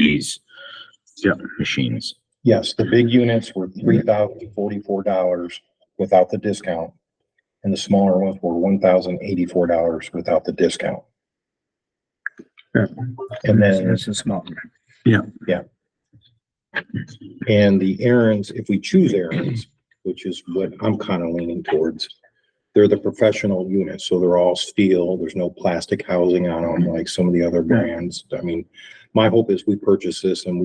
these machines. Yes, the big units were $3,044 without the discount, and the smaller ones were $1,084 without the discount. Yeah. And then This is small. and the Aaron's, if we choose Aaron's, which is what I'm kind of leaning towards, they're the professional units, so they're all steel. There's no plastic housing on them like some of the other brands. I mean, my hope is we purchase this and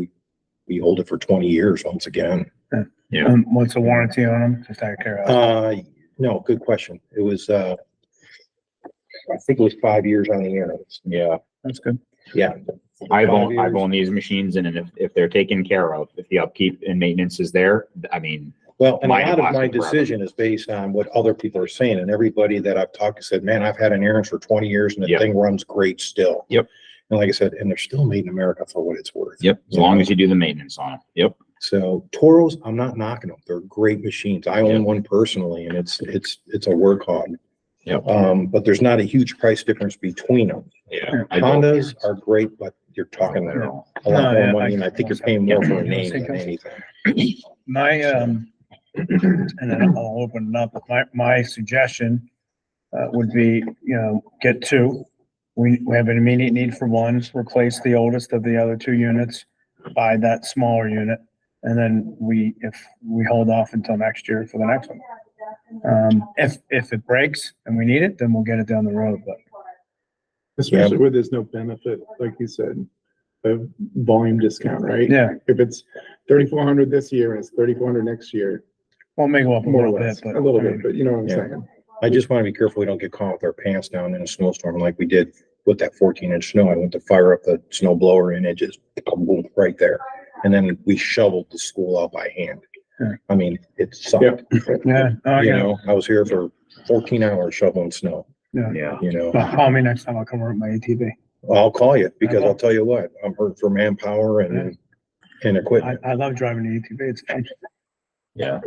we hold it for 20 years once again. Yeah. What's the warranty on them? Just out of curiosity. No, good question. It was, I think it was 5 years on the Aaron's. Yeah. That's good. Yeah. I've owned these machines, and if they're taken care of, if the upkeep and maintenance is there, I mean. Well, and a Mine lot of my lasted forever. decision is based on what other people are saying, and everybody that I've talked to said, man, I've had an Aaron's for 20 years and the Yep. thing runs great still. Yep. And like I said, and they're still made in America for what it's worth. Yep. As long as you do the maintenance on it. Yep. So Toros, I'm not knocking them. They're great machines. I own Yep. one personally, and it's a work hog. Yep. But there's not a huge price difference between them. Yeah. Hondas are great, but you're talking a lot more money, and I think you're paying more for a name than anything. My, and then I'll open it up. My suggestion would be, get two. We have an immediate need for one, replace the oldest of the other two units, buy that smaller unit. And then if we hold off until next year for the next one. If it breaks and we need it, then we'll get it down the road, but. Especially where there's no benefit, like you said, of volume discount, right? Yeah, If it's 3,400 this year and it's 3,400 next year, we'll make it up a more or little less, bit, a little bit, but you know what I'm Yeah. saying? I just want to be careful we don't get caught with our pants down in a snowstorm like we did with that 14-inch snow. I went to fire up the snow blower and it just boom right there. And then we shoveled the school out by hand. Yeah. I mean, it sucked. Yeah. Oh, You yeah. know, I was here for 14 hours shoveling snow, Yeah. you know. Well, call me next time. I'll come over with my ATV. I'll call you because I'll tell you what, I'm hurting for manpower and equipment. I love driving the ATV. It's fun. Yeah.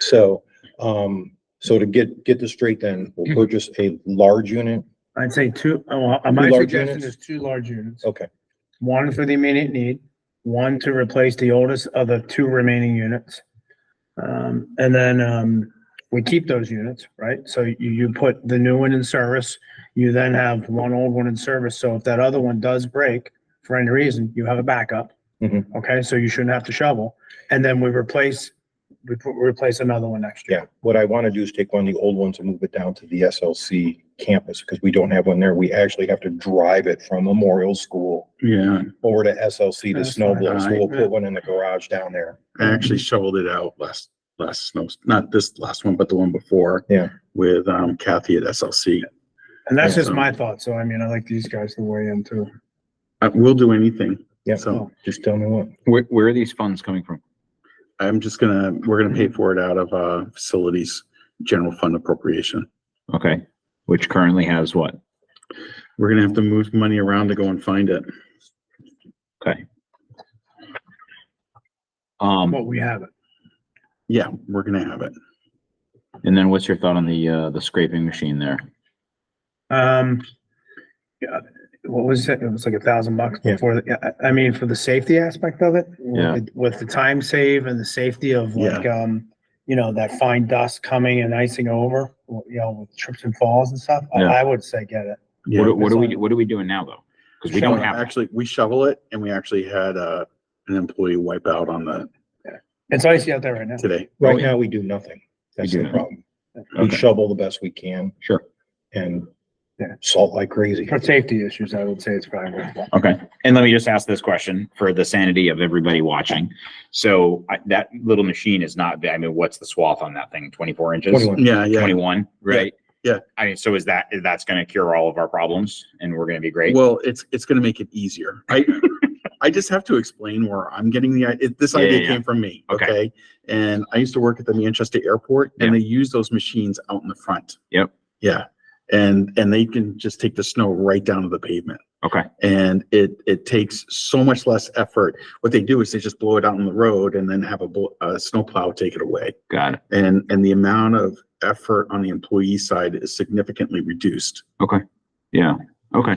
So, so to get this straight then, we'll purchase a large unit. I'd say two, my large suggestion units? is two large units. Okay. One for the immediate need, one to replace the oldest of the two remaining units. And then, we keep those units, right? So you put the new one in service, you then have one old one in service. So if that other one does break for any reason, you have a backup. Mhm. Okay, so you shouldn't have to shovel. And then we replace another one next year. Yeah, what I want to do is take one of the old ones and move it down to the SLC campus because we don't have one there. We actually have to drive it from Memorial School Yeah, over to SLC to That's snow fine. blow. So we'll Yeah. put one in the garage down there. I actually shoveled it out last snow, not this last one, but the one before. Yeah. With Kathy at SLC. And that's just Awesome. my thought. So I mean, I like these guys to weigh in too. We'll do anything. Yeah, So just tell me what. Where are these funds coming from? we're gonna pay for it out of facilities general fund appropriation. Okay. Which currently has what? We're gonna have to move money around to go and find it. Okay. But we have it. Yeah, we're gonna have it. And then what's your thought on the scraping machine there? Yeah, what was it? It was like $1,000 Yeah. before. I mean, for the safety aspect of it, Yeah. with the time save and the safety of like, that fine dust coming and icing over, with trips and falls and stuff. Yeah. I would say get it. Yeah. What are we doing now though? Because we don't have. Actually, we shovel it and we actually had an employee wipe out on the It's icy out there right now. today. Right Oh, yeah. now, we do nothing. That's do the nothing. problem. We Okay. shovel the best we can Sure. and Yeah. salt like crazy. For safety issues, I would say it's fine. Okay. And let me just ask this question for the sanity of everybody watching. So that little machine is not, I mean, what's the swath on that thing? 24 inches? 21. Yeah, 21, right? Yeah. I mean, so that's going to cure all of our problems and we're going to be great? Well, it's gonna make it easier. I just have to explain where I'm getting this Yeah, idea yeah. came from me, Okay. okay? And I used to work at the Manchester Airport and Yeah. they use those machines out in the front. Yep. Yeah, and they can just take the snow right down to the pavement. Okay. And it takes so much less effort. What they do is they just blow it out on the road and then have a snowplow take it away. Got it. And the amount of effort on the employee side is significantly reduced. Okay. Yeah. Okay.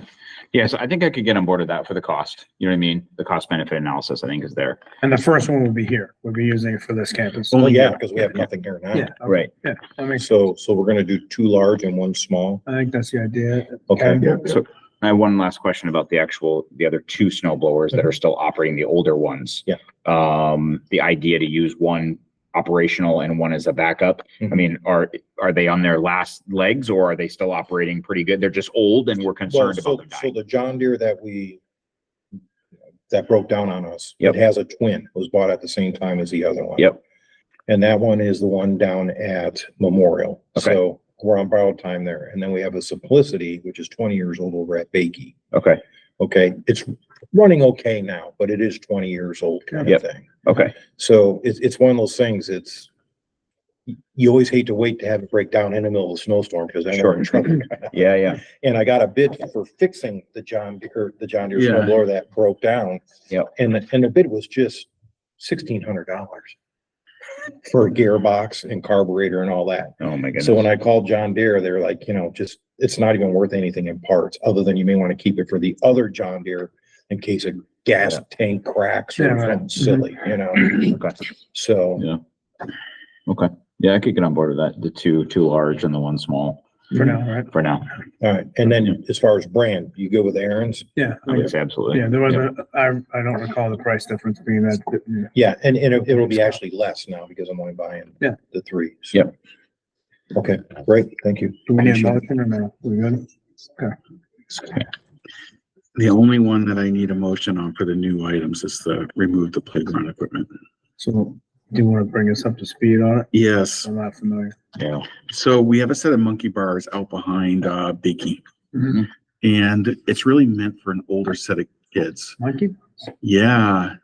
Yeah, so I think I could get on board with that for the cost. You know what I mean? The cost benefit analysis, I think, is there. And the first one would be here. We'll be using it for this campus. Well, yeah, yeah, because we have nothing here now. Yeah. okay. Right. Yeah, I mean, So we're gonna do 2 large and 1 small. I think that's the idea. Okay. Yeah. So I have one last question about the other 2 snow blowers that are still operating, the older ones. Yeah. The idea to use one operational and one as a backup. I Mhm. mean, are they on their last legs or are they still operating pretty good? They're just old and we're Well, concerned so, about them so dying. the John Deere that broke down on us, Yep. it has a twin, it was bought at the same time as the other one. Yep. And that one is the one down at Memorial. Okay. So we're on borrowed time there. And then we have a Simplicity, which is 20 years old over at Bakey. Okay. Okay, it's running okay now, but it is 20 years old kind Yep. of thing. Okay. So it's one of those things, you always hate to wait to have it break down in the middle of a snowstorm because then we're in trouble. Yeah, yeah. And I got a bid for fixing the John Deere Yeah. snow blower that broke down. Yep. And the bid was just $1,600 for a gearbox and carburetor and all that. Oh my goodness. So when I called John Deere, they're like, just, it's not even worth anything in parts, other than you may want to keep it for the other John Deere in case a gas tank cracks Yeah, or right. something silly, Okay. So, Yeah. Okay. Yeah, I could get on board with that. The two large and the one small For now, right? for now. all right. And then as far as brand, you go with Aaron's? Yeah. I would say absolutely. Yeah, there was I don't recall the price difference being that. Yeah, and it'll be actually less now because I'm only buying Yeah. the 3. So- Yep. Okay, great. Thank you. Do we need a Appreciate it. motion or no? We good? The only one that I need a motion on for the new items is to remove the playground equipment. So do you want to bring us up to speed on it? Yes, I'm not familiar. Yeah. so we have a set of monkey bars out behind Bakey. Mhm. And it's really meant for an older set of kids. Monkey, Yeah.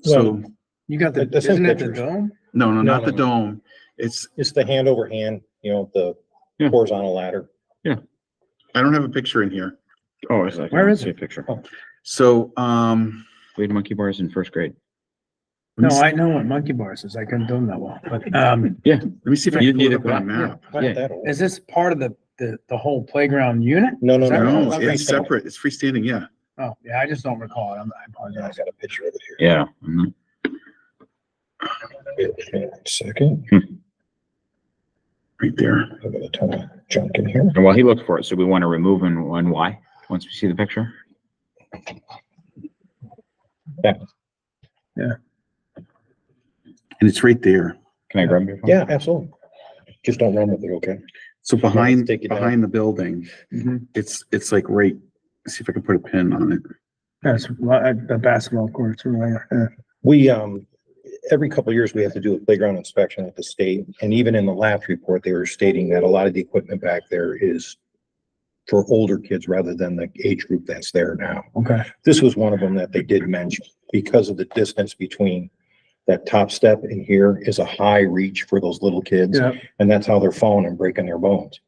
So, you got the, That's in isn't it the pictures. dome? no, No, not the no. dome. It's, It's the hand over hand, the Yeah. horizontal ladder. I don't have a picture in here. Oh, it's like, Where is see a picture? So, We had monkey bars in first grade. No, I know what monkey bars is. I couldn't do them that well, but, let me see if I You can need pull it it up on a back, map. Not Yeah. that old. is this part of the whole playground unit? No, no, Is that no, right? no. No, Okay. it's separate. It's freestanding, yeah. Oh, yeah, I just don't recall it. I Yeah, I apologize. got a picture of it here. Yeah. Mhm. Wait a second. Right there. I've got a ton of junk in here. And while he looked for it, so we want to remove and why, once we see the picture? And it's right there. Can I grab your phone? Yeah, absolutely. Just don't run with it, okay? So behind, take it down. behind the building, Mhm. it's like right, see if I can put a pin on it. That's the basketball courts, right? Yeah. We, every couple of years, we have to do a playground inspection at the state. And even in the last report, they were stating that a lot of the equipment back there is for older kids rather than the age group that's there now. Okay. This was one of them that they did mention because of the distance between that top step and here is a high reach for those little kids. Yeah, And that's how they're falling and breaking their bones.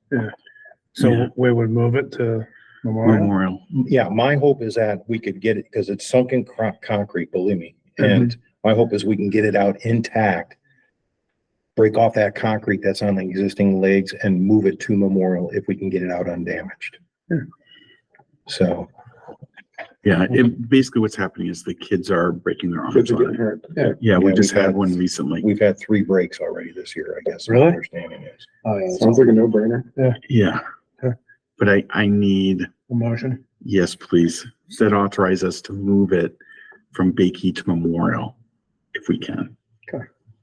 so Yeah. we would move it to Memorial. Memorial. Yeah, my hope is that we could get it because it's sunken concrete, believe me. And my hope is we can get it out intact, break off that concrete that's on the existing legs and move it to Memorial if we can get it out undamaged. Yeah. So, Yeah, basically what's happening is the kids are breaking their arms on it. hurt. Yeah, Yeah, we just we've had had- one recently. we've had 3 breaks already this year, I guess. my Really? Understanding is. Oh, yeah. Sounds like a no-brainer. Yeah. Okay. But I need, Motion. yes, please, that authorize us to move it from Bakey to Memorial, if we can.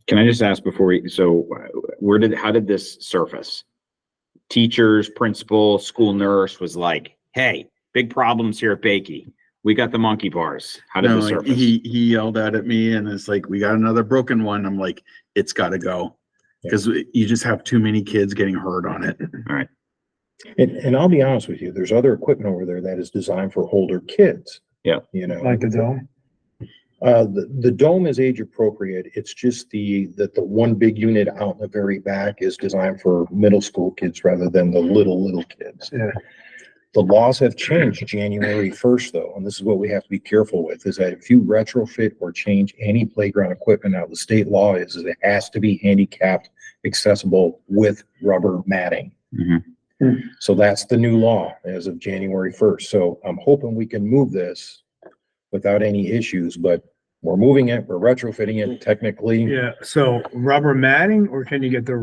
Can I just ask before how did this surface? Teachers, principal, school nurse was like, hey, big problems here at Bakey. We got the monkey bars. How did No, this like, surface? he yelled out at me and it's like, we got another broken one. I'm like, it's gotta go. Cause you just have too many kids getting hurt on it. And I'll be honest with you, there's other equipment over there that is designed for older kids. Yeah. Like the dome? The dome is age appropriate. It's just the one big unit out in the very back is designed for middle school kids rather than the little kids. Yeah. The laws have changed January 1st though, and this is what we have to be careful with, is that if you retrofit or change any playground equipment now, the state law is that it has to be handicapped accessible with rubber matting. Mhm. Hmm. So that's the new law as of January 1st. So I'm hoping we can move this without any issues, but we're moving it, we're retrofitting it technically. Yeah, so rubber matting, or can you get the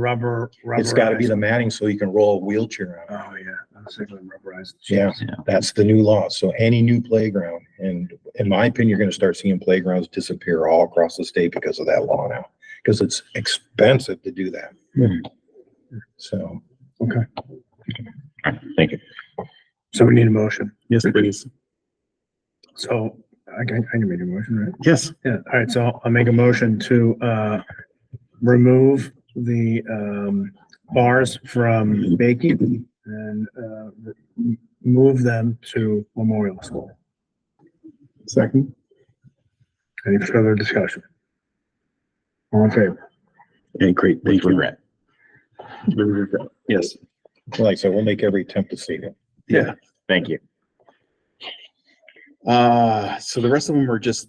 It's gotta be the rubberized? matting so you can roll a wheelchair on it. Oh, yeah, I was thinking rubberized. Yeah, Yeah. that's the new law. So any new playground, and in my opinion, you're gonna start seeing playgrounds disappear all across the state because of that law now. Because it's expensive to do that. Hmm. So, Thank you. So we need a motion. Yes, please. So I can make a motion, right? Yes. Yeah, all right, so I'll make a motion to remove the bars from Bakey and move them to Memorial School. Second. Any further discussion? All in favor? Okay, great. Thank With you. regret. Yes. like I said, we'll make every attempt to save it. Yeah. Thank you. So the rest of them we're just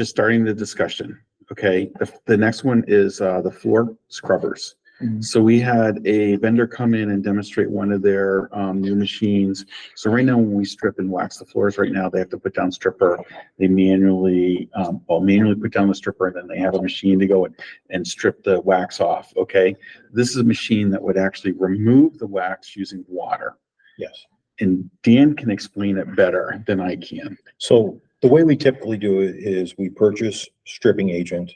starting the discussion. Okay, the next one is the floor scrubbers. Mhm. So we had a vendor come in and demonstrate one of their new machines. So right now, when we strip and wax the floors, right now they have to put down stripper. They manually put down the stripper, and then they have a machine to go and strip the wax off. Okay, this is a machine that would actually remove the wax using water. Yes. And Dan can explain it better than I can. So the way we typically do it is we purchase stripping agent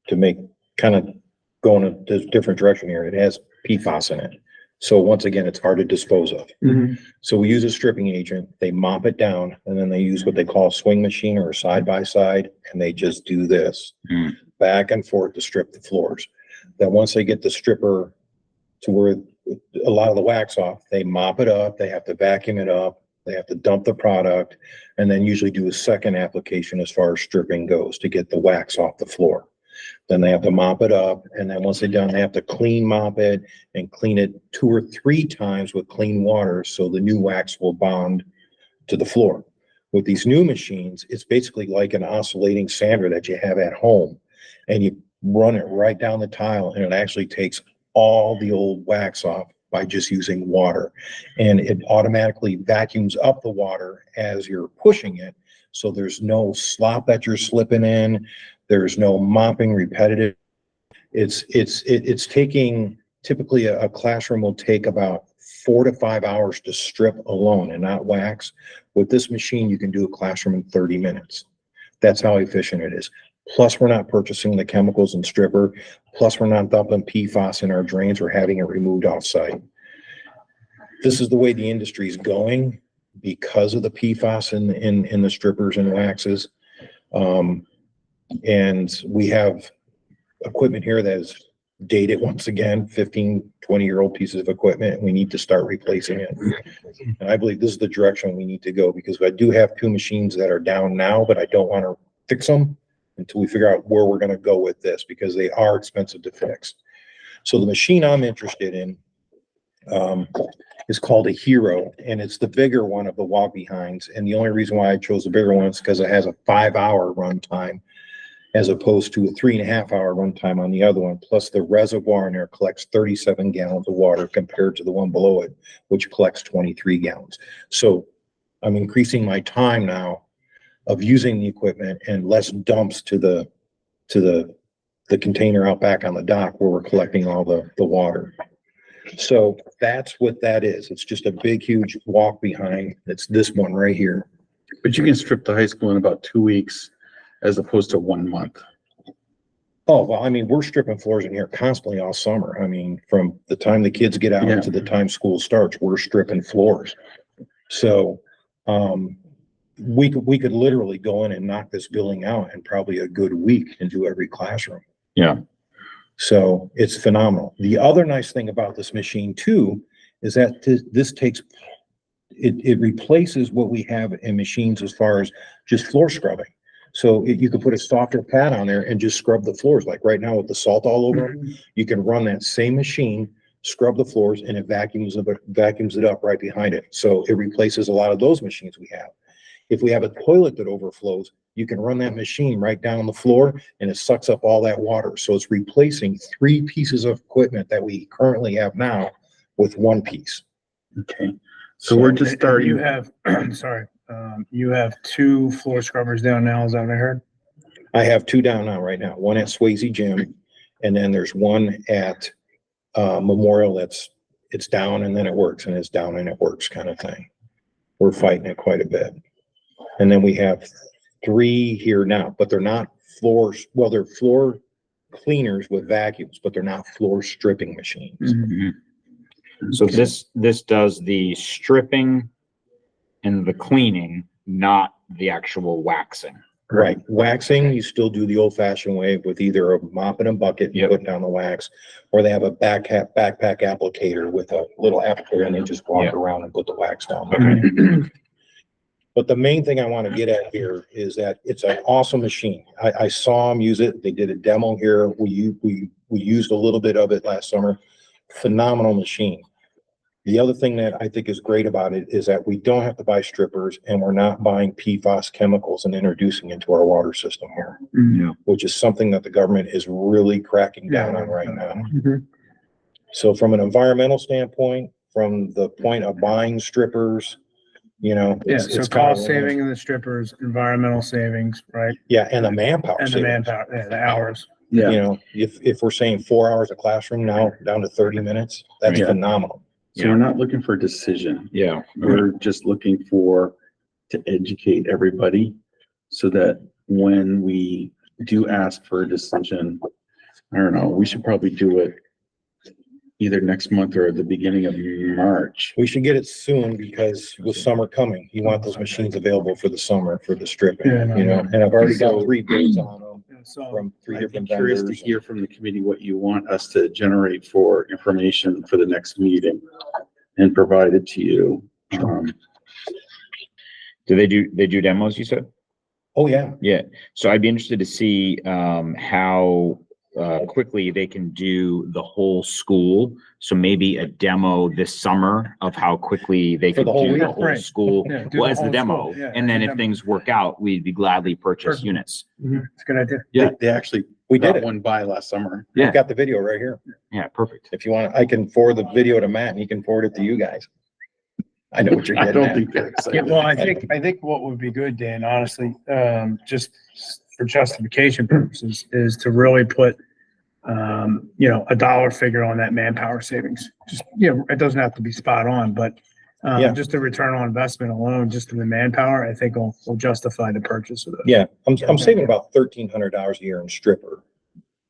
to make kind of go in a different direction here. It has PFAS in it. So once again, it's hard to dispose of. So we use a stripping agent, they mop it down, and then they use what they call a swing machine or a side by side, and they just do this Mm. back and forth to strip the floors. Then once they get the stripper to where a lot of the wax off, they mop it up, they have to vacuum it up, they have to dump the product, and then usually do a second application as far as stripping goes to get the wax off the floor. Then they have to mop it up, and then once they're done, they have to clean mop it and clean it 2 or 3 times with clean water so the new wax will bond to the floor. With these new machines, it's basically like an oscillating sander that you have at home, and you run it right down the tile, and it actually takes all the old wax off by just using water. And it automatically vacuums up the water as you're pushing it. So there's no slop that you're slipping in. There's no mopping repetitive. It's taking, typically a classroom will take about 4 to 5 hours to strip alone and not wax. With this machine, you can do a classroom in 30 minutes. That's how efficient it is. Plus, we're not purchasing the chemicals and stripper. Plus, we're not dumping PFAS in our drains or having it removed off-site. This is the way the industry is going because of the PFAS in the strippers and waxes. And we have equipment here that is dated once again, 15, 20-year-old pieces of equipment, and we need to start replacing it. And I believe this is the direction we need to go because I do have 2 machines that are down now, but I don't want to fix them until we figure out where we're going to go with this because they are expensive to fix. So the machine I'm interested in is called a Hero, and it's the bigger one of the walk behinds. And the only reason why I chose the bigger one is because it has a 5-hour run time as opposed to a 3.5-hour run time on the other one. Plus the reservoir in there collects 37 gallons of water compared to the one below it, which collects 23 gallons. So I'm increasing my time now of using the equipment and less dumps to the container out back on the dock where we're collecting all the water. So that's what that is. It's just a big, huge walk behind. It's this one right here. But you can strip the high school in about 2 weeks as opposed to 1 month. Oh, well, I mean, we're stripping floors in here constantly all summer. I mean, from the time the kids get out Yeah. to the time school starts, we're stripping floors. So, we could literally go in and knock this building out in probably a good week and do every classroom. Yeah. So it's phenomenal. The other nice thing about this machine too, is that this takes, it replaces what we have in machines as far as just floor scrubbing. So you can put a softer pad on there and just scrub the floors. Like right now with the salt all over them, you can run that same machine, scrub the floors, and it vacuums it up right behind it. So it replaces a lot of those machines we have. If we have a toilet that overflows, you can run that machine right down the floor and it sucks up all that water. So it's replacing 3 pieces of equipment that we currently have now with 1 piece. Okay, so we're just And starting. you have, sorry, you have 2 floor scrubbers down now, is that what I heard? I have 2 down now right now, one at Swayze Gym, and then there's one at Memorial it's down and then it works, and it's down and it works kind of thing. We're fighting it quite a bit. And then we have 3 here now, but they're not floors, well, they're floor cleaners with vacuums, but they're not floor stripping machines. So this does the stripping and the cleaning, not the actual waxing. Right, waxing, you still do the old fashioned way with either a mop and a bucket, you Yep. put down the wax, or they have a backpack applicator with a little applicator and they just walk Yep. around and put the wax down. Okay. But the main thing I want to get at here is that it's an awesome machine. I saw them use it. They did a demo here. We used a little bit of it last summer. Phenomenal machine. The other thing that I think is great about it is that we don't have to buy strippers and we're not buying PFAS chemicals and introducing into our water system here, Yeah. which is something that the government is really cracking down on right now. Mhm. So from an environmental standpoint, from the point of buying strippers, you know. Yeah, it's- so it's kind of cost saving in the strippers, environmental savings, right? Yeah, and the manpower And the savings. manpower, yeah, the hours. You Yeah, know, if we're saying 4 hours of classroom now down to 30 minutes, that's Yeah. phenomenal. so we're not looking for a decision. Yeah. We're just looking to educate everybody so that when we do ask for a decision, I don't know, we should probably do it either next month or at the beginning of March. We should get it soon because with summer coming, you want those machines available for the summer for the stripping, Yeah, no, you know, and I've already got So- 3 bids on them Yeah, so, from 3 I'd be different curious to vendors. hear from the committee what you want us to generate for information for the next meeting and provide it to you. Do they do demos, you said? Oh, yeah. Yeah. So I'd be interested to see, how, quickly they can do the whole school. So maybe a demo this summer of how quickly they For could the whole do the week? whole Right. school. Yeah, do Well, the as the whole demo, school. Yeah, and then the if demo. things work out, we'd gladly purchase Perfect. units. it's a good idea. Yeah. They actually We did brought it. one by last summer. Yeah. I've got the video right here. Yeah, perfect. If you want, I can forward the video to Matt and he can forward it to you guys. I know what you're I getting don't at. think they're Yeah, excited. well, I think what would be good, Dan, honestly, just for justification purposes, is to really put, a dollar figure on that manpower savings. Just, it doesn't have to be spot on, but, Yeah. just the return on investment alone, just in the manpower, I think will justify the purchase of those. Yeah, I'm saving about $1,300 a year in stripper,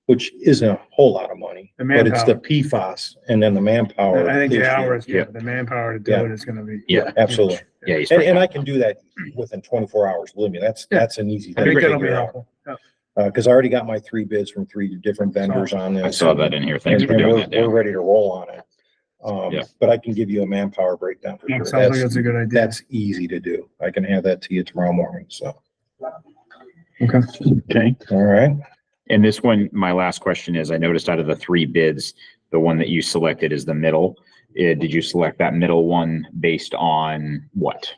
which isn't a whole lot of money, The but it's the manpower. PFAS and then the manpower. I think the issue. hours, Yeah. the manpower to do Yeah. it is gonna be. Yeah. Absolutely. Yeah. You And, spent- and I can do that within 24 hours. Believe me, that's an easy I thing think to that'll be figure out. helpful. Yeah. Cause I already got my 3 bids from 3 different vendors on this. I saw that in here. Thanks And for doing we're, that, Dan. we're ready to roll on it. Yeah. But I can give you a manpower breakdown for Yeah, sure. sounds like that's a good idea. That's easy to do. I can have that to you tomorrow morning, so, Okay. Okay, all right. And this one, my last question is, I noticed out of the 3 bids, the one that you selected is the middle. Did you select that middle one based on what?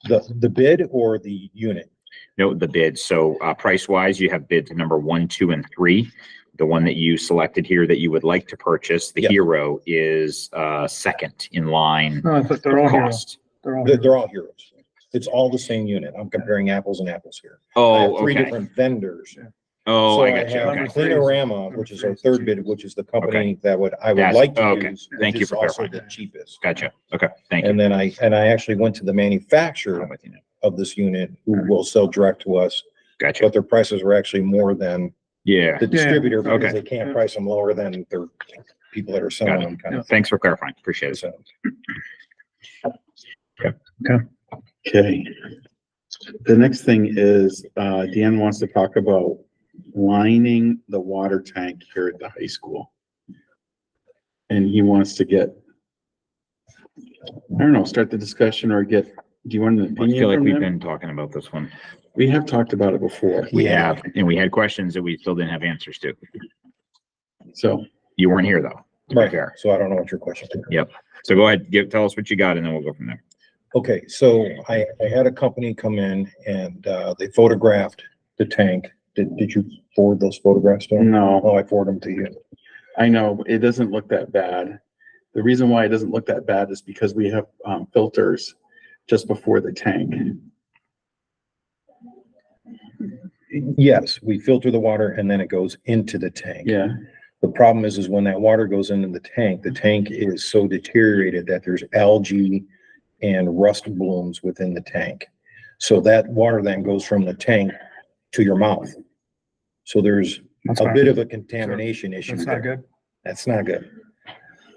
The bid or the unit? No, the bid. So, price wise, you have bids number 1, 2, and 3. The one that you selected here that you would like to purchase, the Yeah. Hero, is, second in line No, I thought they're all heroes. cost. They're all. They're all heroes. It's all the same unit. I'm comparing apples and apples here. I have Oh, 3 okay. different vendors. Oh, So I got you. have Okay. Cleanorama, which is our 3rd bid, which is the company that I would That's- like to okay. use. Thank which you is for also clarifying. the cheapest. Gotcha. Okay. Thank you. And then I actually went to the manufacturer I'm with you now. of this unit who will sell direct to us, Gotcha. but their prices were actually more than Yeah. the distributor because Okay. they can't price them lower than their people that are selling Got it. them kind of. Thanks for clarifying. Appreciate it. So, okay. The next thing is, Dan wants to talk about lining the water tank here at the high school. And he wants to get, I don't know, start the discussion or do you want an I feel opinion like from we've them? been talking about this one. We have talked about it before. We Yeah. have, and we had questions that we still didn't have answers to. So, You weren't here though, to be right, fair. so I don't know what your question is. Yep. So go ahead, tell us what you got and then we'll go from there. Okay, so I had a company come in and, they photographed the tank. Did you forward those photographs to them? no, Oh, I forwarded them to you. I know, it doesn't look that bad. The reason why it doesn't look that bad is because we have filters just before the tank. Yes, we filter the water and then it goes into the tank. Yeah, The problem is when that water goes into the tank is so deteriorated that there's algae and rust blooms within the tank. So that water then goes from the tank to your mouth. So there's That's a fine. bit of a contamination issue That's there. not good. That's not good.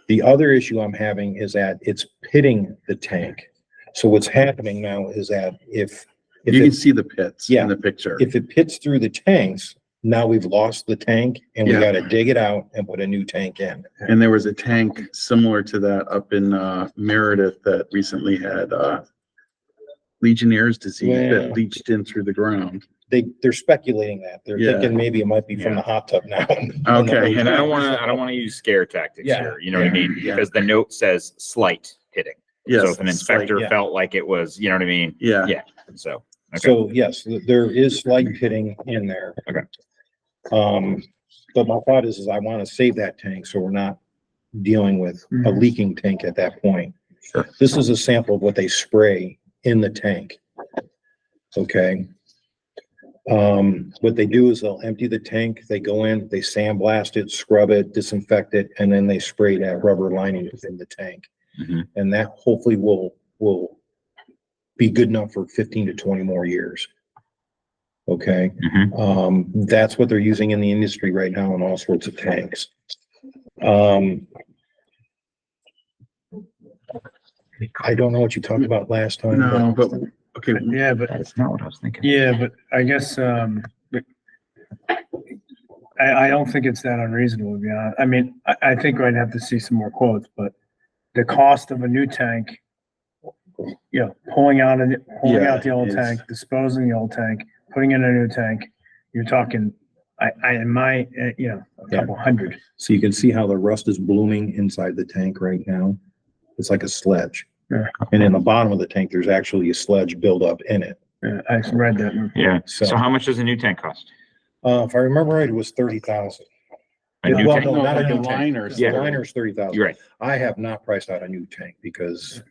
The other issue I'm having is that it's pitting the tank. So what's happening now is that if you can it, see the pits Yeah. in the picture. if it pits through the tanks, now we've lost the tank and we Yeah. gotta dig it out and put a new tank in. And there was a tank similar to that up in Meredith that recently had Legionnaire's disease Yeah. that leached in through the ground. They're speculating that. They're Yeah. thinking maybe it might be from Yeah. the hot tub now. Okay. And I don't wanna use scare tactics Yeah. here, you know what I mean? Yeah. Because the note says slight hitting. So Yes, if an inspector yeah. felt like it was, you know what I mean? yeah, Yeah. So, okay. So yes, there is slight pitting in there. Okay. But my thought is I want to save that tank so we're not dealing with a Mhm. leaking tank at that point. Sure. This is a sample of what they spray in the tank. Okay. What they do is they'll empty the tank, they go in, they sandblast it, scrub it, disinfect it, and then they spray that rubber lining within the tank. Mhm. And that hopefully will be good enough for 15 to 20 more years. Okay. Mhm. That's what they're using in the industry right now in all sorts of tanks. I don't know what you talked about last time. no, but, okay, Yeah, but That's not what I was thinking. Yeah, but I guess, but I don't think it's that unreasonable, to be honest. I mean, I think I'd have to see some more quotes, but the cost of a new tank, pulling out the old it's- tank, disposing the old tank, putting in a new tank, you're talking, a couple hundred. So you can see how the rust is blooming inside the tank right now. It's like a sledge. Yeah. And in the bottom of the tank, there's actually a sledge buildup in it. I read that. Yeah. So, So how much does a new tank cost? if I remember right, it was 30,000. A new Well, tank? no, not a the new tank. liners. The Yeah. liner's 30,000. You're right. I have not priced out a new tank because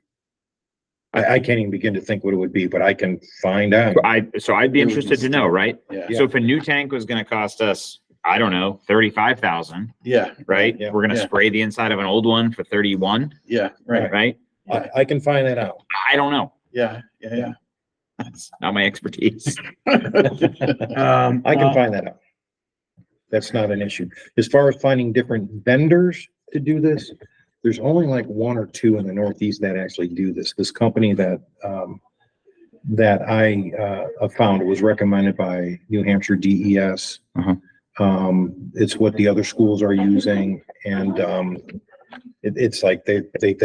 I can't even begin to think what it would be, but I can find out. So I'd be It would be interested to know, still- right? Yeah, So if a new tank was gonna cost us, I don't know, 35,000, yeah, right? Yeah. We're gonna Yeah. spray the inside of an old one for 31, yeah, right, right? I can find that out. I don't know. yeah, yeah, That's not my expertise. I can Well, find that out. That's not an issue. As far as finding different vendors to do this, there's only like one or two in the Northeast that actually do this. This company that I found was recommended by New Hampshire DES. Uh-huh. It's what the other schools are using, and it's like they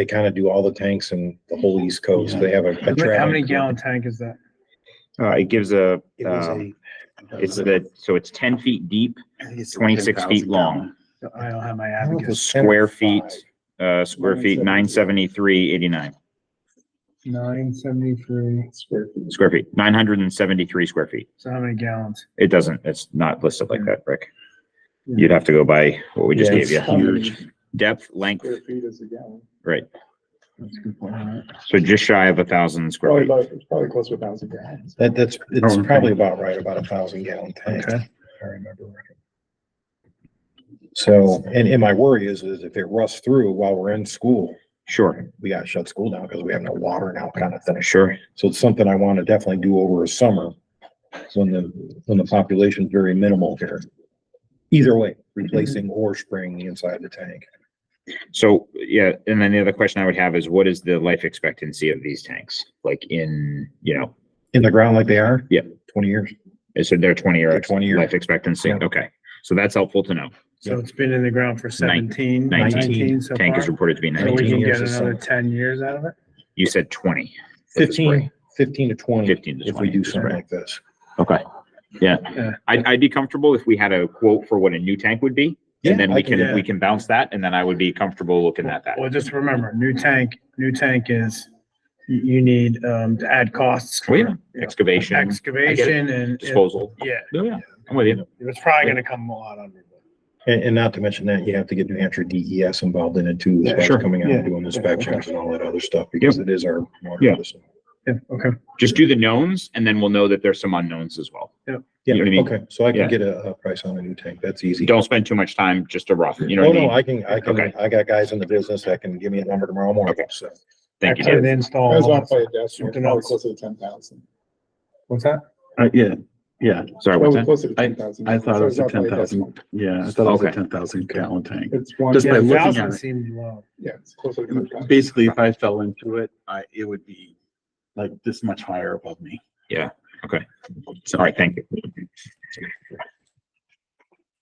kind of do all the tanks in the whole East Coast. Yeah. They have a How track. many gallon tank is that? It gives a, It was it's 10 feet deep, I think it's 26 feet 10,000 long. I don't have my I don't know if it was abacus. 10 or Square feet, 5. square feet, 973.89 973. square feet, 973 square feet. So how many gallons? It doesn't, it's not listed like that, Rick. You'd have to go by what we just Yeah, gave you. it's huge. Depth, length, feet is a gallon. right. That's a good point. All right. So just shy of 1,000 square feet. It's probably close to 1,000 gallons. It's okay. probably about right, about 1,000-gallon tank. Okay. If I remember right. So, and my worry is if it rusts through while we're in school, Sure, we gotta shut school down because we have no water now, kind of thing. sure. So it's something I want to definitely do over a summer when the population's very minimal here. Either way, replacing or spraying the inside of the tank. So, yeah, and then the other question I would have is what is the life expectancy of these tanks? Like in, In the ground like they are? Yeah. 20 years. so they're 20-year They're 20-year. life expectancy? Yeah. Okay, so that's helpful to know. So it's been in the ground for 17, 19. 19 so Tank is far. reported to be So we 19. can years get is another some. 10 years out of it? You said 20. with the 15 to 20 15 to if we 20 do to something spray. like this. spray. Okay, yeah. Yeah. I'd be comfortable if we had a quote for what a new tank would be. Yeah, And then I we can- can, we can bounce that and then I would be comfortable looking at that. Well, just remember, new tank is, you need, to add costs. for, Oh, yeah. you know, Excavation, Excavation and. disposal. Yeah, Oh, yeah, I'm with you. it's probably gonna come a lot under. And not to mention that you have to get New Hampshire DES involved in it too, as far as Sure. coming out Yeah. and doing inspections and all that other stuff, because it is our water Yeah. system. Yeah, okay. Just do the knowns and then we'll know that there's some unknowns as well. Yeah, You know what I mean? okay, so I Yeah. can get a price on a new tank, that's easy. Don't spend too much time, just a rough, you know Oh, what I no, mean? Okay. I got guys in the business that can give me a number tomorrow morning, Okay. so. Thank you, Active Dave. install. I was off by a desk, it's Something probably else. closer to 10,000. What's that? Yeah, Sorry, what's Probably that? closer to 10,000. I thought it was a off by 10,000. decimal. Yeah, I thought it was a Okay. 10,000 gallon tank. It's one, Just by Yeah, looking at 1,000 it. seemed low. yeah, it's closer to 10,000. Basically, if I fell into it, it would be like this much higher above me. Okay. All right, thank you.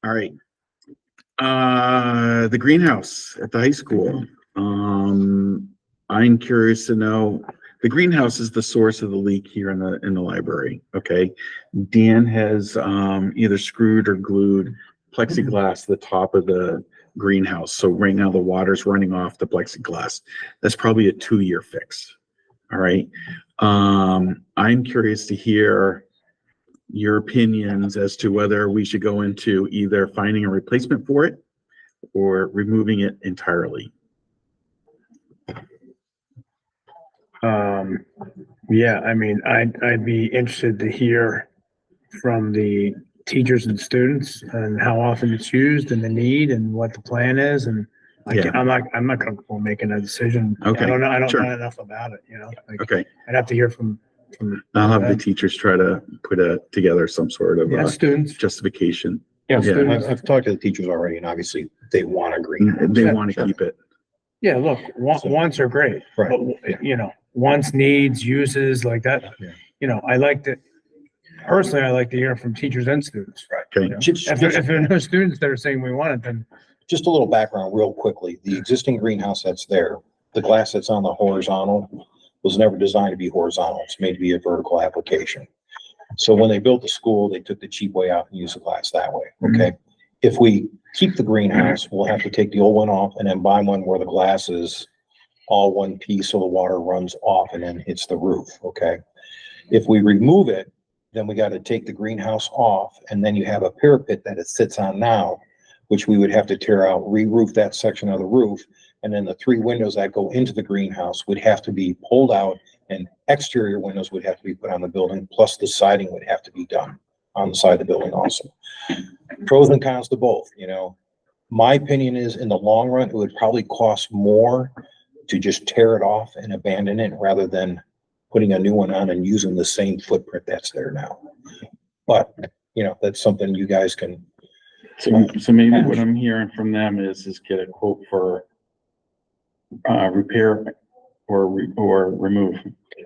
All right. The greenhouse at the high school. I'm curious to know, the greenhouse is the source of the leak here in the library, okay? Dan has, either screwed or glued plexiglass to the top of the greenhouse. So right now the water's running off the plexiglass. That's probably a 2-year fix. All right. I'm curious to hear your opinions as to whether we should go into either finding a replacement for it or removing it entirely. Yeah, I mean, I'd be interested to hear from the teachers and students and how often it's used and the need and what the plan is. And Yeah. I'm not comfortable making a decision. Okay, I don't sure. know enough about it, you know? Like, Okay. I'd have to hear from. I'll have the teachers try to put together some sort of Yeah, students. justification. Yeah, Yeah. students. I've talked to the teachers already, and obviously they want a greenhouse. They Yeah, want to sure. keep it. Yeah, look, So- wants are great, Right. but you know, wants, needs, uses like that. Yeah. You know, I like to, personally, I like to hear from teachers and students. Okay. You know? Just- If there are no students that are saying we want it, then Just a little background real quickly. The existing greenhouse that's there, the glass that's on the horizontal was never designed to be horizontal. It's made to be a vertical application. So when they built the school, they took the cheap way out and used the glass that way, okay? If we keep the greenhouse, we'll have to take the old one off and then buy one where the glass is all one piece so the water runs off and then hits the roof, okay? If we remove it, then we gotta take the greenhouse off and then you have a parapet that it sits on now, which we would have to tear out, re-roof that section of the roof. And then the 3 windows that go into the greenhouse would have to be pulled out and exterior windows would have to be put on the building, plus the siding would have to be done on the side of the building also. Pros and cons to both, you know. My opinion is in the long run, it would probably cost more to just tear it off and abandon it rather than putting a new one on and using the same footprint that's there now. But, you know, that's something you guys can. So maybe what I'm hearing from them is get a quote for repair or remove.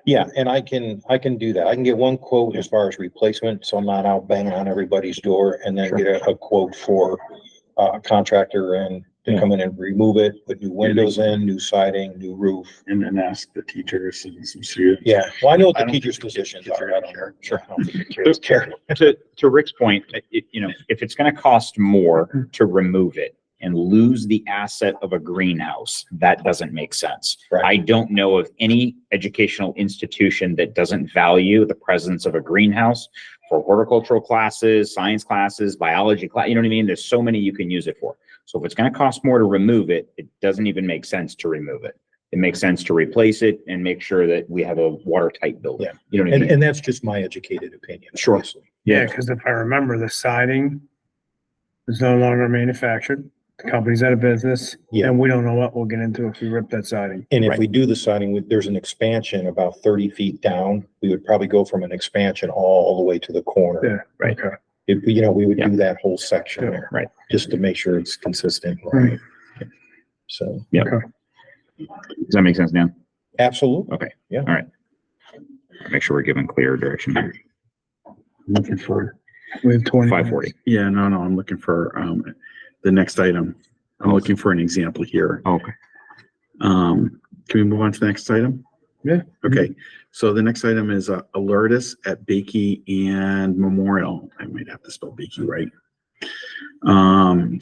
Yeah, and I can do that. I can get one quote as far as replacement, so I'm not out banging on everybody's door, and then get a quote for a contractor and to come in and remove it, put new windows in, new siding, new roof. And then ask the teachers and some students. Yeah, well, I know what I the don't teachers' think positions kids are. are I gonna don't care. Sure. I don't think the kids care. To Rick's point, you know, if it's gonna cost more to remove it and lose the asset of a greenhouse, that doesn't make sense. Right. I don't know of any educational institution that doesn't value the presence of a greenhouse for horticultural classes, science classes, biology class, you know what I mean? There's so many you can use it for. So if it's gonna cost more to remove it, it doesn't even make sense to remove it. It makes sense to replace it and make sure that we have a watertight building. Yeah. You know what I mean? And that's just my educated opinion. Sure. obviously. yeah, because if I remember, the siding is no longer manufactured. The company's out of business. Yeah. And we don't know what we'll get into if we rip that siding. And if Right. we do the siding, there's an expansion about 30 feet down. We would probably go from an expansion all the way to the corner. Yeah. Right. Okay. If, you know, we would Yeah. do that whole section Yeah. there. Right. Just to make sure it's consistent, Right. right? So, Does that make sense, Dan? absolutely. Okay. Yeah. All right. Make sure we're giving clear direction. I'm looking for, We have 20. 540. yeah, no, I'm looking for, the next item. I'm looking for an example here. Okay. Can we move on to the next item? Yeah. Okay, so the next item is Alertus at Bakey and Memorial. I might have to spell Bakey right.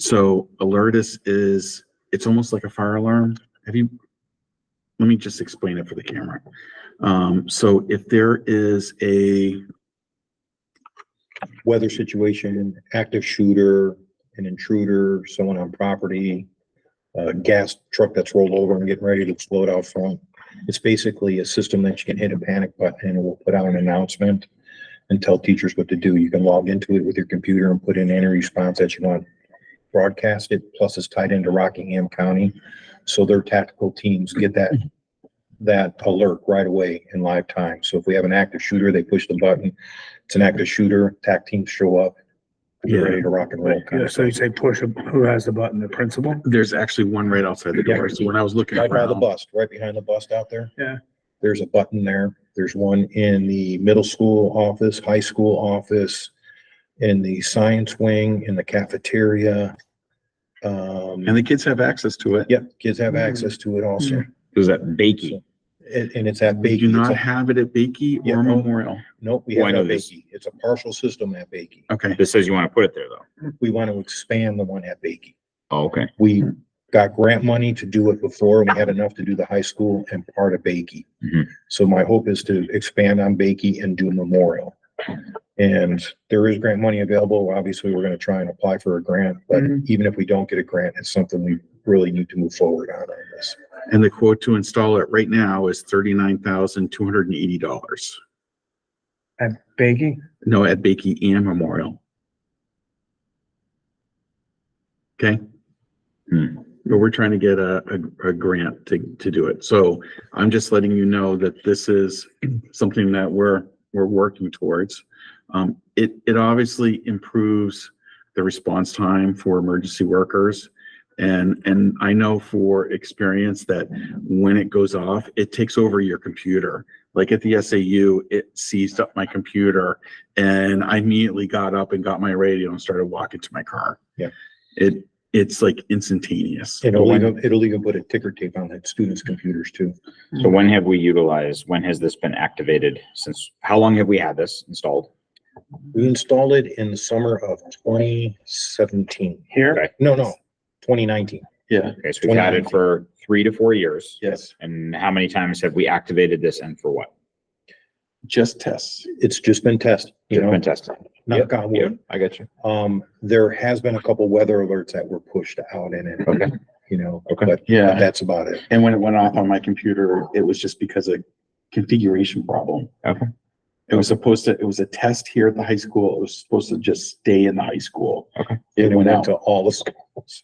So Alertus is, it's almost like a fire alarm. Let me just explain it for the camera. So if there is a, Weather situation, active shooter, an intruder, someone on property, a gas truck that's rolled over and getting ready to explode out front. It's basically a system that you can hit a panic button and it will put out an announcement and tell teachers what to do. You can log into it with your computer and put in any response that you want broadcasted, plus it's tied into Rockingham County. So their tactical teams get that alert right away in live time. So if we have an active shooter, they push the button. It's an active shooter, TAC teams show up. We're ready to rock and roll. kind Yeah, of so you thing. say push, who has the button, the principal? There's actually one right outside the door. So when I was looking Right by the around, bust, right behind the bust out there. Yeah. There's a button there. There's one in the middle school office, high school office, in the science wing, in the cafeteria. and the kids have access to it. Yep, kids have access to it also. Was that Bakey? And it's at We Bakey. do It's not a- have it at Bakey Yeah, or no. Memorial. Nope, we Oh, I have know at this. Bakey. It's a partial system at Bakey. Okay. This says you want to put it there though. We want to expand the one at Bakey. Oh, okay. We got grant money to do it before. We had enough to do the high school and part of Bakey. Mhm. So my hope is to expand on Bakey and do Memorial. And there is grant money available. Obviously, we're going to try and apply for a grant, but Mhm. even if we don't get a grant, it's something we really need to move forward on this. And the quote to install it right now is $39,280. At Bakey? No, at Bakey and Memorial. Okay. Hmm. But we're trying to get a grant to do it. So I'm just letting you know that this is something that we're working towards. It obviously improves the response time for emergency workers. And I know for experience that when it goes off, it takes over your computer. Like at the SAU, it seized up my computer and I immediately got up and got my radio and started walking to my car. Yeah. It's like instantaneous. It'll even put a ticker tape on the students' computers too. So when have we utilized, when has this been activated since, how long have we had this installed? We installed it in the summer of 2017. Here? Okay. No, 2019. Yeah, Okay, so we've had it for 3 to 4 years. yes, And how many times have we activated this and for what? just tests. It's just been tested, you It's know, been tested. knock on Yeah, wood. I get you. There has been a couple weather alerts that were pushed out in it. Okay. You know, Okay. but Yeah, that's about it. and when it went off on my computer, it was just because of configuration problem. Okay. It was a test here at the high school. It was supposed to just stay in the high school. Okay. It And it went went out. to all the schools.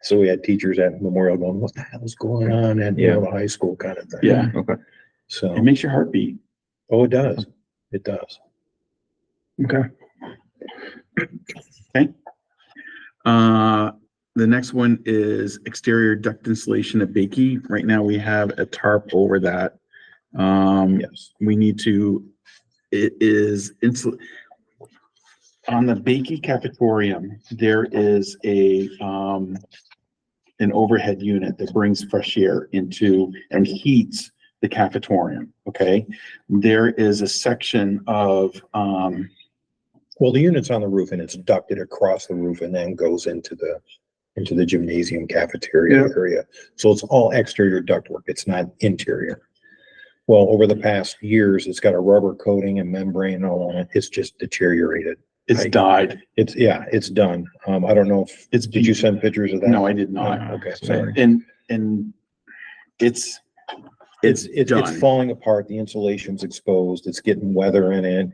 So we had teachers at Memorial going, what the hell is going on at, you know, the high school kind of thing. Yeah, Okay. So, it makes your heart beat. oh, it does. It does. Okay. The next one is exterior duct insulation at Bakey. Right now, we have a tarp over that. Yes. We need to, it is on the Bakey cafetorium, there is an overhead unit that brings fresh air into and heats the cafetorium, okay? There is a section of, Well, the unit's on the roof and it's ducted across the roof and then goes into the gymnasium cafeteria Yeah. area. So it's all exterior ductwork. It's not interior. Well, over the past years, it's got a rubber coating and membrane all on it. It's just deteriorated. it's died. It's done. I don't know if, did you send pictures of that? No, I did not. Oh, okay, sorry. And it's It's done. falling apart. The insulation's exposed. It's getting weather in it.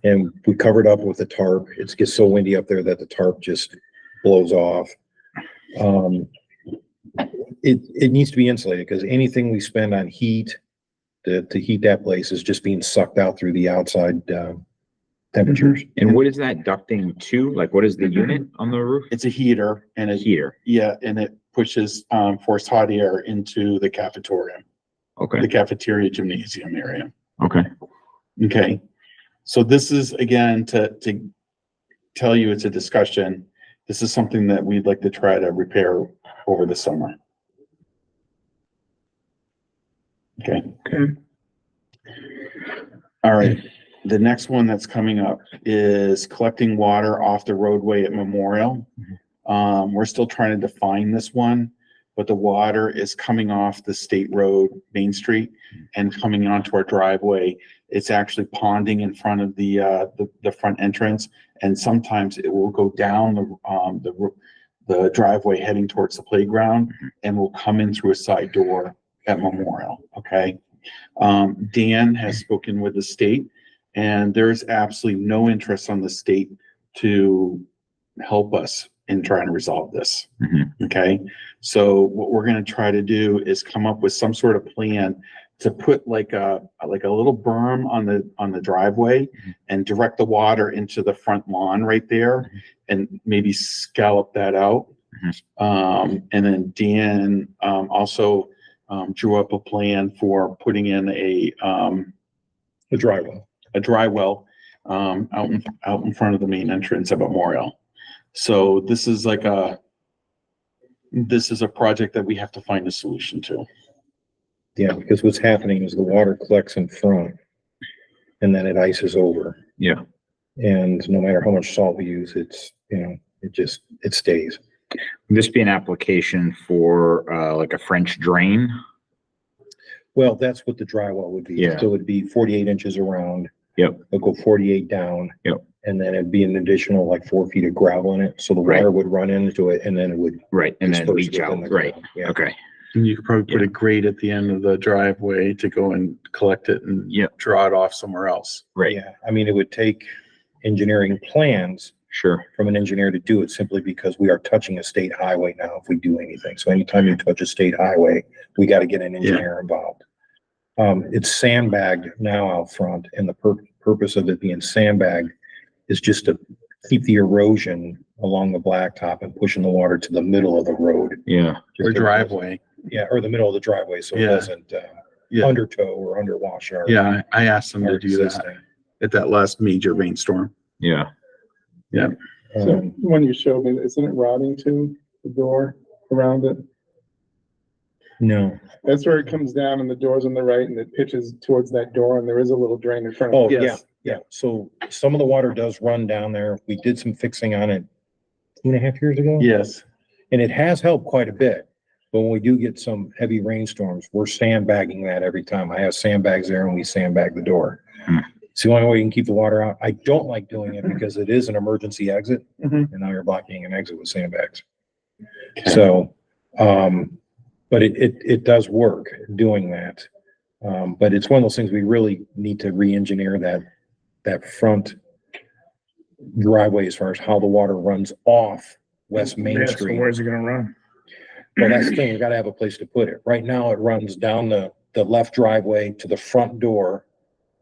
And we covered up with a tarp. It gets so windy up there that the tarp just blows off. It needs to be insulated because anything we spend on heat to heat that place is just being sucked out through the outside, temperatures. And what is that ducting to? Like, what is the unit on the roof? It's a heater and A it, heater. yeah, and it pushes, forced hot air into the cafetorium, Okay. the cafeteria gymnasium area. Okay. Okay. So this is, again, to tell you it's a discussion. This is something that we'd like to try to repair over the summer. Okay. Okay. All right. The next one that's coming up is collecting water off the roadway at Memorial. We're still trying to define this one, but the water is coming off the state road, Main Street, and coming onto our driveway. it's actually ponding in front of the front entrance. And sometimes it will go down the driveway heading towards the playground and will come in through a side door at Memorial, okay? Dan has spoken with the state, and there's absolutely no interest on the state to help us in trying to resolve this. Mhm. Okay, so what we're gonna try to do is come up with some sort of plan to put like a little berm on the driveway and direct the water into the front lawn right there and maybe scallop that out. And then Dan also drew up a plan for putting in a dry well. dry well out in front of the main entrance at Memorial. So this is a project that we have to find a solution to. Yeah, because what's happening is the water collects in front and then it ices over. Yeah. And no matter how much salt we use, it's, it stays. Would this be an application for, like a French drain? Well, that's what the dry well would be. Yeah. So it'd be 48 inches around. Yep. It'll go 48 down. Yep. And then it'd be an additional like 4 feet of gravel in it. So the Right. water would run into it and then it would. Right, and then disperse leach out, within the right, ground. Yeah. okay, And you could probably put a grate at the end of the driveway to go and collect it and Yep. draw it off somewhere else. right, Yeah, I mean, it would take engineering plans sure, from an engineer to do it simply because we are touching a state highway now if we do anything. So anytime you touch a state highway, we got to get an engineer involved. It's sandbagged now out front, and the purpose of it being sandbagged is just to keep the erosion along the blacktop and pushing the water to the middle of the road. yeah, Or driveway. Yeah, or the middle of the driveway, so it Yeah. doesn't Yeah. undertow or underwash our. Yeah, I asked them our to do that existing. at that last major rainstorm. yeah, So Um, when you showed me, isn't it rotting to the door around it? No. That's where it comes down and the door's on the right and it pitches towards that door and there is a little drain in front of Oh, it. yeah, yeah. So some of the water does run down there. We did some fixing on it 2.5 years ago. Yes. And it has helped quite a bit. But when we do get some heavy rainstorms, we're sandbagging that every time. I have sandbags there and we sandbag the door. Hmm. It's the only way you can keep the water out. I don't like doing it because it is an emergency exit. Mhm. And now you're blocking an exit with sandbags. Okay. So, but it does work doing that. But it's one of those things we really need to re-engineer that front driveway as far as how the water runs off West Main Yeah, so Street. where's it gonna run? Well, that's the thing, we gotta have a place to put it. Right now, it runs down the left driveway to the front door,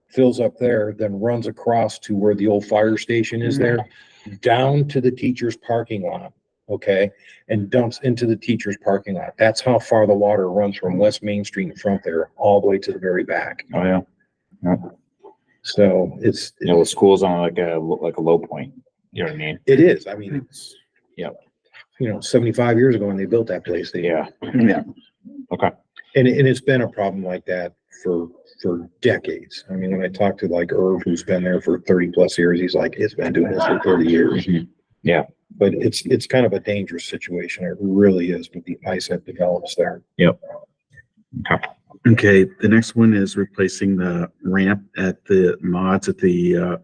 fills up there, then runs across to where the old fire station is there, down to the teacher's parking lot, okay? And dumps into the teacher's parking lot. That's how far the water runs from West Main Street in front there, all the way to the very back. oh, yeah. So it's, You know, the school's on like a low point, you know what I mean? it is, I mean, it's. Yep. 75 years ago when they built that place, Yeah, Yeah. And it's been a problem like that for decades. I mean, when I talk to like Irv, who's been there for 30+ years, he's like, it's been doing this for 30 years. Yeah. But it's kind of a dangerous situation. It really is with the ice that develops there. Okay, the next one is replacing the ramp at the mods at the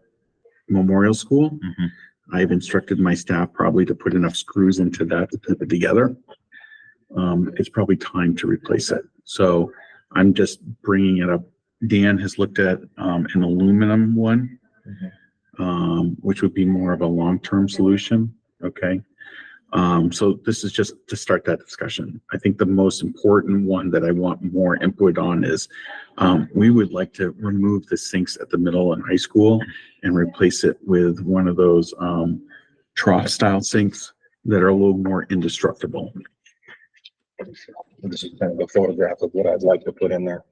Memorial School. Mhm. I've instructed my staff probably to put enough screws into that to put it together. It's probably time to replace it. So I'm just bringing it up. Dan has looked at an aluminum one, which would be more of a long-term solution. Okay. So this is just to start that discussion. I think the most important one that I want more input on is we would like to remove the sinks at the middle and high school and replace it with one of those trough style sinks that are a little more indestructible. This is kind of a photograph of what I'd like to put in there.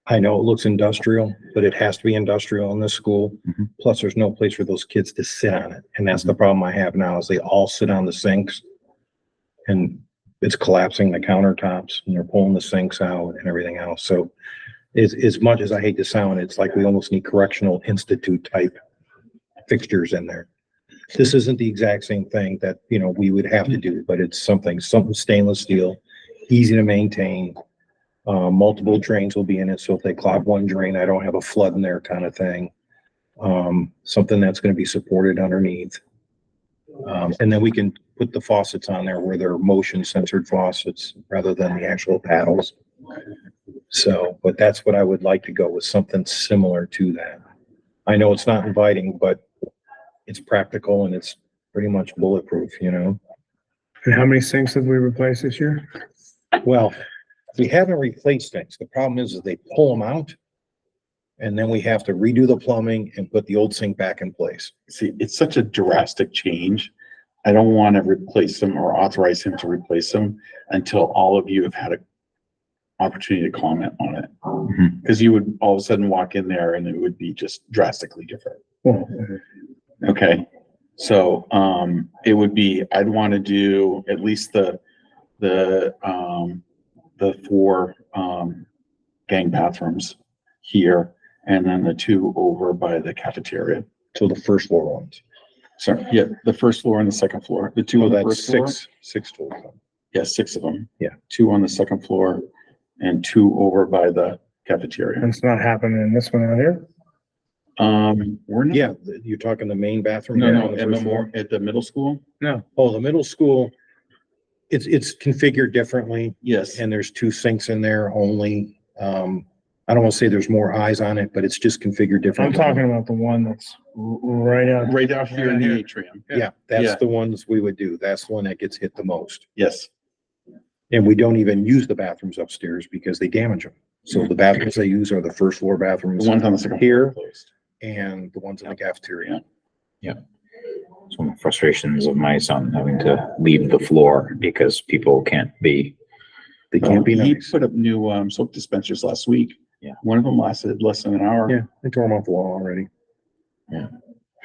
I know it looks industrial, but it has to be industrial in this school. Mhm. Plus, there's no place for those kids to sit on it. And that's the problem I have now is they all sit on the sinks. And it's collapsing the countertops and they're pulling the sinks out and everything else. So as much as I hate to sound, it's like we almost need correctional institute type fixtures in there. This isn't the exact same thing that, we would have to do, but it's something stainless steel, easy to maintain. Multiple drains will be in it, so if they clog one drain, I don't have a flood in there kind of thing. Something that's gonna be supported underneath. And then we can put the faucets on there where they're motion censored faucets rather than the actual paddles. So, but that's what I would like to go with, something similar to that. I know it's not inviting, but it's practical and it's pretty much bulletproof, you know? And how many sinks did we replace this year? Well, we haven't replaced things. The problem is they pull them out and then we have to redo the plumbing and put the old sink back in place. See, it's such a drastic change. I don't want to replace them or authorize him to replace them until all of you have had an opportunity to comment on it. Mhm. Because you would all of a sudden walk in there and it would be just drastically different. Okay, so, it would be, I'd want to do at least the 4, gang bathrooms here, and then the 2 over by the cafeteria. So the first floor ones. Sorry, yeah, the first floor and the second floor, the 2 on the That's first floor. six total. Yeah, 6 of them. Yeah. 2 on the second floor and 2 over by the cafeteria. And it's not happening in this one out here? We're not. Yeah, you're talking the main bathroom? No, there no, on the at first floor? at the middle school? No. Oh, the middle school, it's configured differently Yes. and there's 2 sinks in there only. I don't want to say there's more eyes on it, but it's just configured I'm differently. talking about the one that's right out. Right out here in the Right atrium. Yeah, that's Yeah. the ones we would do. That's the one that gets hit the most. Yes. And we don't even use the bathrooms upstairs because they damage them. So the bathrooms they use are the first floor bathrooms The ones on the second here floor closed. and the ones in the cafeteria. It's one of the frustrations of my son having to leave the floor because people can't be. They can't be He nice. put up new soap dispensers last week. Yeah. One of them lasted less than an hour. Yeah, I tore them off the wall already. Yeah.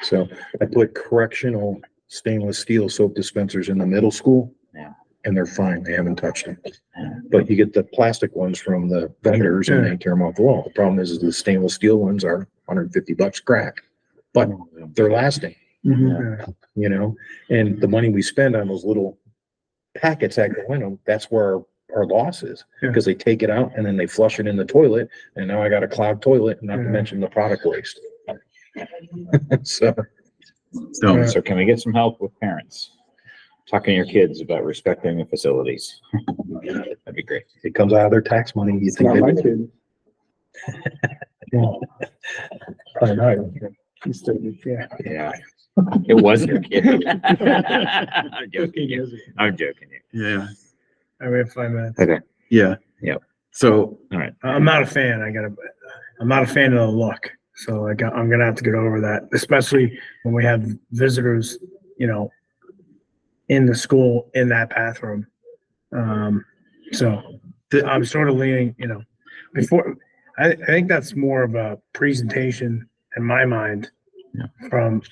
So I put correctional stainless steel soap dispensers in the middle school. Yeah. And they're fine. They haven't touched them. Yeah. But you get the plastic ones from the vendors and they tear them off the wall. The problem is the stainless steel ones are $150 crack, but they're lasting, Mhm. you know? And the money we spend on those little packets that go in them, that's where our loss is. Yeah. Because they take it out and then they flush it in the toilet and now I got a clogged toilet, not to Yeah. mention the product waste. So, So, So can we get some help with parents? Talking to your kids about respecting the facilities. That'd be great. it comes out of their tax money. You It's think not my they kid. probably not. He's still, Yeah. Yeah. It was your kid. I'm joking you. I'm joking you. yeah, We have 5 minutes. Okay. yeah. Yep. So, I'm not a fan. I'm not a fan of the look. So I'm gonna have to get over that, especially when we have visitors, in the school, in that bathroom. So I'm sort of leaning, before, I think that's more of a presentation in my mind Yeah. from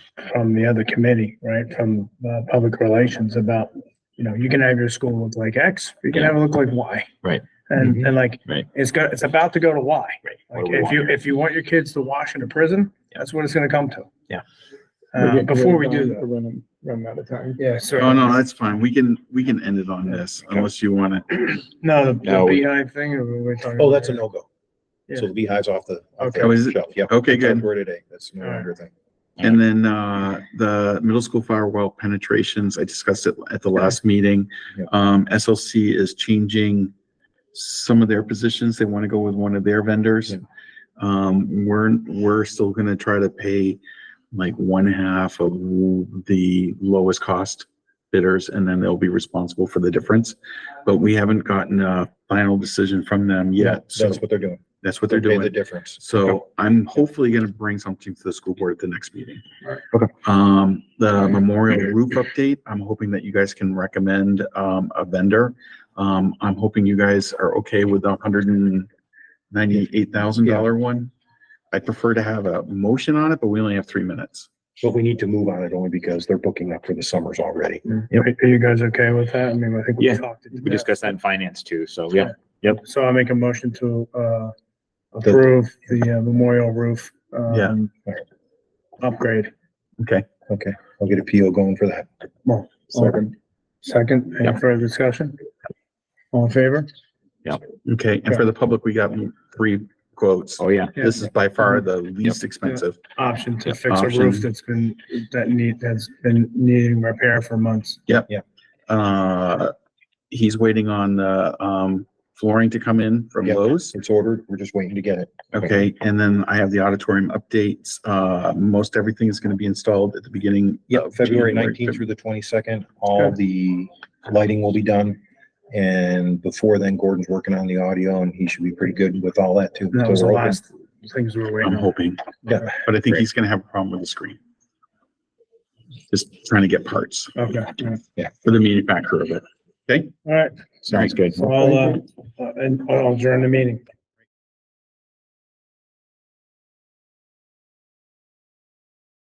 the other committee, right? From public relations about, you can have your school look like X, you can have it look like Y. Right. And like, Right. it's about to go to Y. Right. Like What do we want? if you want your kids to wash in a prison, that's what it's gonna come to. Yeah. Before we do We're that. running out of time. Yeah, so. oh no, that's fine. We can end it on this unless you want to. No, the No, we- beehive thing, or we're talking. Oh, that's a about- no-go. So the beehive's off the Okay. Oh, is it? shelf. Yeah. Okay, good. For today. That's no longer a thing. And then, the middle school firewall penetrations, I discussed it at the last meeting. Yeah. SLC is changing some of their positions. They want to go with one of their vendors. We're still gonna try to pay like 1/2 of the lowest cost bidders, and then they'll be responsible for the difference. But we haven't gotten a final decision from them yet. So That's what they're doing. that's what they're They'll pay the doing. difference. So I'm hopefully gonna bring something to the school board at the next meeting. Okay. The memorial roof update, I'm hoping that you guys can recommend, a vendor. I'm hoping you guys are okay with the $198,000 one. I prefer to have a motion on it, but we only have 3 minutes. But we need to move on it only because they're booking up for the summers already. Are you guys okay with that? I mean, I think we Yeah. talked. it to We death. discussed that in finance too, so yeah. So I'll make a motion to, approve the memorial roof. Yeah. Upgrade. Okay. Okay, I'll get a PO going for that. Second. Second, any Yeah. further discussion? All in favor? Okay, and for the public, we got 3 quotes. Oh, yeah. This is by far the least expensive. Option to Yep, fix a option. roof that's been needing repair for months. He's waiting on the flooring to come in from Yep. Lowe's. It's ordered. We're just waiting to get it. Okay, and then I have the auditorium updates. Most everything is going to be installed at the beginning. Yep, of February January. 19th through the 22nd, all the lighting will be done. And before then, Gordon's working on the audio and he should be pretty good with all that too. That So was the we're open. last things we were I'm waiting on. hoping, Yeah. but I think Great. he's going to have a problem with the screen. Just trying to get parts Okay, for the manufacturer of it. Okay, all right. Sounds good. So I'll adjourn the meeting.